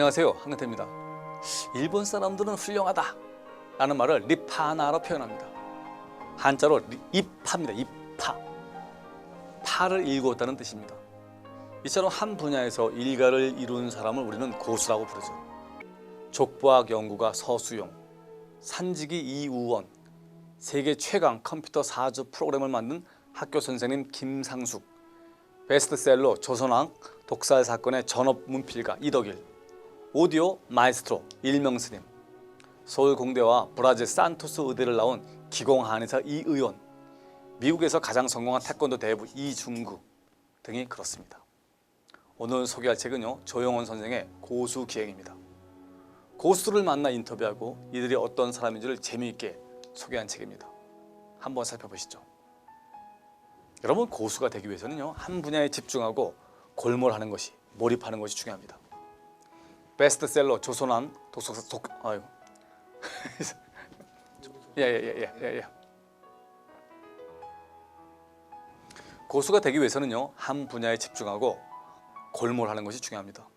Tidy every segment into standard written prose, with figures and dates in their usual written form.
안녕하세요, 한근태입니다. 일본 사람들은 훌륭하다 라는 말을 리파나로 표현합니다. 한자로 입파입니다. 입파. 파를 일구었다는 뜻입니다. 이처럼 한 분야에서 일가를 이룬 사람을 우리는 고수라고 부르죠. 족보학 연구가 서수용, 산지기 이우원, 세계 최강 컴퓨터 사주 프로그램을 만든 학교 선생님 김상숙, 베스트셀러 조선왕 독살 사건의 전업 문필가 이덕일, 오디오 마에스트로 일명스님, 서울공대와 브라질 산토스 의대를 나온 기공한의사 이의원, 미국에서 가장 성공한 태권도 대부 이중구 등이 그렇습니다. 오늘 소개할 책은요, 조영원 선생의 고수기행입니다. 고수들을 만나 인터뷰하고 이들이 어떤 사람인지를 재미있게 소개한 책입니다. 한번 살펴보시죠. 여러분, 고수가 되기 위해서는요, 한 분야에 집중하고 골몰하는 것이, 몰입하는 것이 중요합니다. 베스트셀러 조선왕 고수가 되기 위해서는요, 한 분야에 집중하고 골몰하는 것이 중요합니다.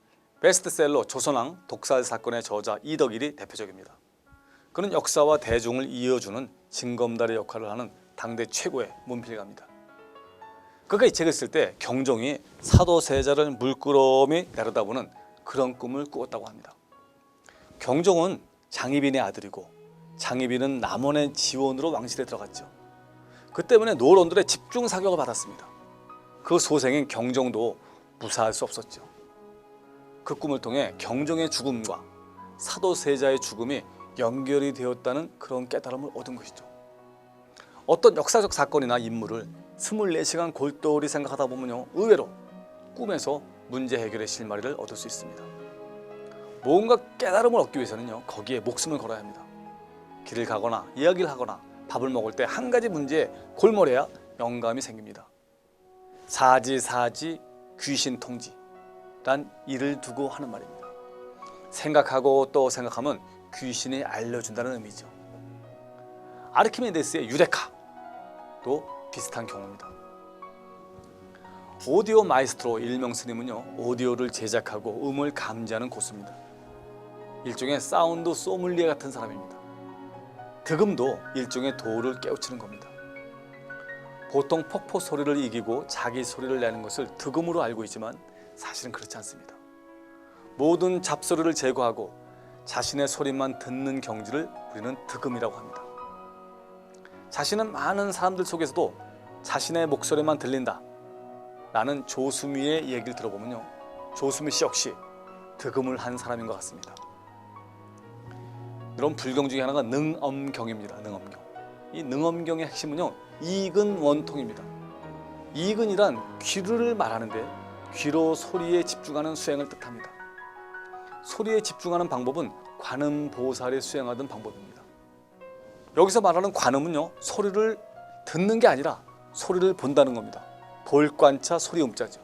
베스트셀러 조선왕 독살 사건의 저자 이덕일이 대표적입니다. 그는 역사와 대중을 이어주는 징검다리 역할을 하는 당대 최고의 문필가입니다. 그가 이 책을 쓸 때 경종이 사도세자를 물끄러미 내려다보는 그런 꿈을 꾸었다고 합니다. 경종은 장희빈의 아들이고 장희빈은 남원의 지원으로 왕실에 들어갔죠. 그 때문에 노론들의 집중 사격을 받았습니다. 그 소생인 경종도 무사할 수 없었죠. 그 꿈을 통해 경종의 죽음과 사도세자의 죽음이 연결이 되었다는 그런 깨달음을 얻은 것이죠. 어떤 역사적 사건이나 인물을 24시간 골똘히 생각하다 보면요, 의외로 꿈에서 문제 해결의 실마리를 얻을 수 있습니다. 뭔가 깨달음을 얻기 위해서는요, 거기에 목숨을 걸어야 합니다. 길을 가거나 이야기를 하거나 밥을 먹을 때 한 가지 문제에 골몰해야 영감이 생깁니다. 사지 귀신 통지란 일을 두고 하는 말입니다. 생각하고 또 생각하면 귀신이 알려준다는 의미죠. 아르키메데스의 유레카도 비슷한 경우입니다. 오디오 마에스트로 일명스님은요, 오디오를 제작하고 음을 감지하는 고수입니다. 일종의 사운드 소믈리에 같은 사람입니다. 득음도 일종의 도를 깨우치는 겁니다. 보통 폭포 소리를 이기고 자기 소리를 내는 것을 득음으로 알고 있지만 사실은 그렇지 않습니다. 모든 잡소리를 제거하고 자신의 소리만 듣는 경지를 우리는 득음이라고 합니다. 자신은 많은 사람들 속에서도 자신의 목소리만 들린다 라는 조수미의 얘기를 들어보면요, 조수미 씨 역시 득음을 한 사람인 것 같습니다. 이런 불경 중에 하나가 능엄경입니다. 능엄경. 이 능엄경의 핵심은요, 이근 원통입니다. 이근이란 귀를 말하는데 귀로 소리에 집중하는 수행을 뜻합니다. 소리에 집중하는 방법은 관음보살이 수행하던 방법입니다. 여기서 말하는 관음은요, 소리를 듣는 게 아니라 소리를 본다는 겁니다. 볼관차 소리음자죠.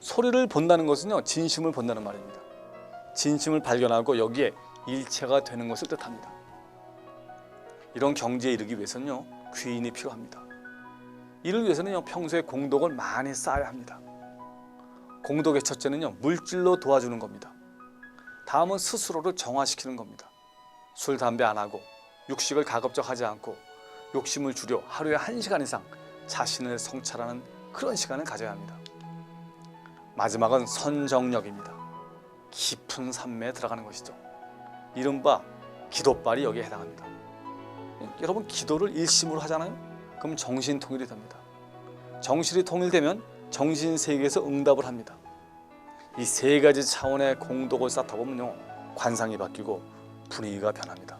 소리를 본다는 것은요, 진심을 본다는 말입니다. 진심을 발견하고 여기에 일체가 되는 것을 뜻합니다. 이런 경지에 이르기 위해서는요, 귀인이 필요합니다. 이를 위해서는요, 평소에 공덕을 많이 쌓아야 합니다. 공덕의 첫째는요, 물질로 도와주는 겁니다. 다음은 스스로를 정화시키는 겁니다. 술, 담배 안 하고 육식을 가급적 하지 않고 욕심을 줄여 하루에 1시간 이상 자신을 성찰하는 그런 시간을 가져야 합니다. 마지막은 선정력입니다. 깊은 산매에 들어가는 것이죠. 이른바 기도빨이 여기에 해당합니다. 여러분, 기도를 일심으로 하잖아요? 그럼 정신통일이 됩니다. 정신이 통일되면 정신세계에서 응답을 합니다. 이 세 가지 차원의 공덕을 쌓다 보면요, 관상이 바뀌고 분위기가 변합니다.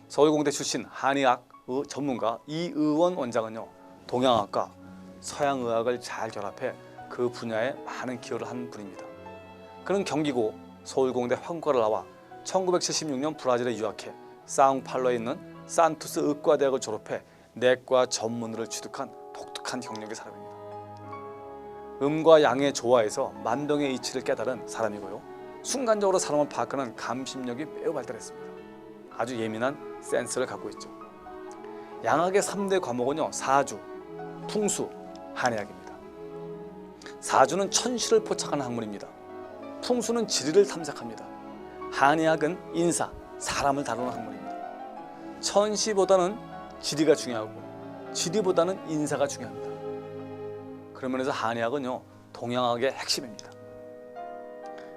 서울공대 출신 한의학 전문가 이의원 원장은요, 동양학과 서양의학을 잘 결합해 그 분야에 많은 기여를 한 분입니다. 그는 경기고 서울공대 화공과를 나와 1976년 브라질에 유학해 사옹팔로에 있는 산투스 의과대학을 졸업해 내과 전문의를 취득한 독특한 경력의 사람입니다. 음과 양의 조화에서 만병의 이치를 깨달은 사람이고요, 순간적으로 사람을 파악하는 감심력이 매우 발달했습니다. 아주 예민한 센스를 갖고 있죠. 양학의 3대 과목은요, 사주, 풍수, 한의학입니다. 사주는 천시를 포착하는 학문입니다. 풍수는 지리를 탐색합니다. 한의학은 인사, 사람을 다루는 학문입니다. 천시보다는 지리가 중요하고 지리보다는 인사가 중요합니다. 그런 면에서 한의학은요, 동양학의 핵심입니다.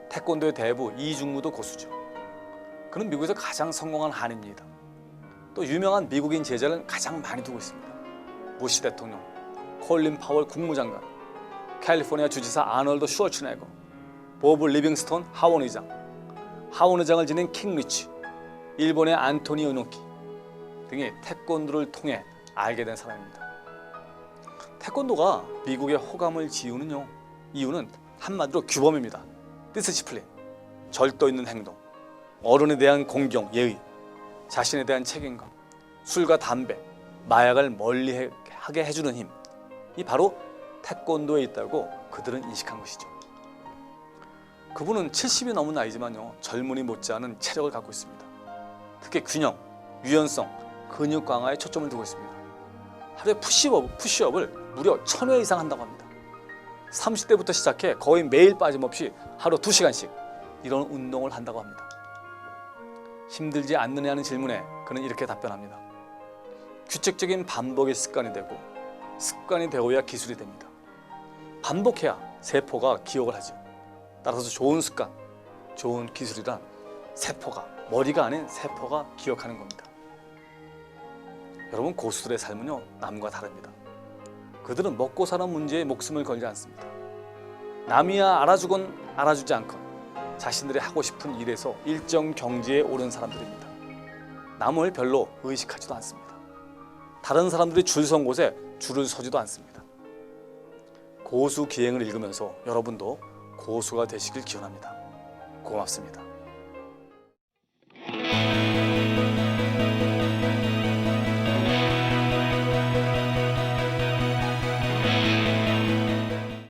태권도의 대부 이중무도 고수죠. 그는 미국에서 가장 성공한 한의입니다. 또 유명한 미국인 제자를 가장 많이 두고 있습니다. 부시 대통령, 콜린 파월 국무장관, 캘리포니아 주지사 아놀드 슈워츠네거, 보브 리빙스톤 하원 의장을 지낸 킹 리치, 일본의 안토니 오노키 등이 태권도를 통해 알게 된 사람입니다. 태권도가 미국의 호감을 지우는 이유는 한마디로 규범입니다. 디스플린, 절도 있는 행동, 어른에 대한 공경, 예의, 자신에 대한 책임감, 술과 담배, 마약을 멀리하게 해주는 힘, 이 바로 태권도에 있다고 그들은 인식한 것이죠. 그분은 70이 넘은 나이지만요, 젊은이 못지않은 체력을 갖고 있습니다. 특히 균형, 유연성, 근육 강화에 초점을 두고 있습니다. 하루에 푸시업을 무려 1000회 이상 한다고 합니다. 30대부터 시작해 거의 매일 빠짐없이 하루 2시간씩 이런 운동을 한다고 합니다. 힘들지 않느냐는 질문에 그는 이렇게 답변합니다. 규칙적인 반복이 습관이 되고 습관이 되어야 기술이 됩니다. 반복해야 세포가 기억을 하죠. 따라서 좋은 습관, 좋은 기술이란 머리가 아닌 세포가 기억하는 겁니다. 여러분, 고수들의 삶은요, 남과 다릅니다. 그들은 먹고 사는 문제에 목숨을 걸지 않습니다. 남이야 알아주건 알아주지 않건 자신들이 하고 싶은 일에서 일정 경지에 오른 사람들입니다. 남을 별로 의식하지도 않습니다. 다른 사람들이 줄 선 곳에 줄을 서지도 않습니다. 고수 기행을 읽으면서 여러분도 고수가 되시길 기원합니다. 고맙습니다.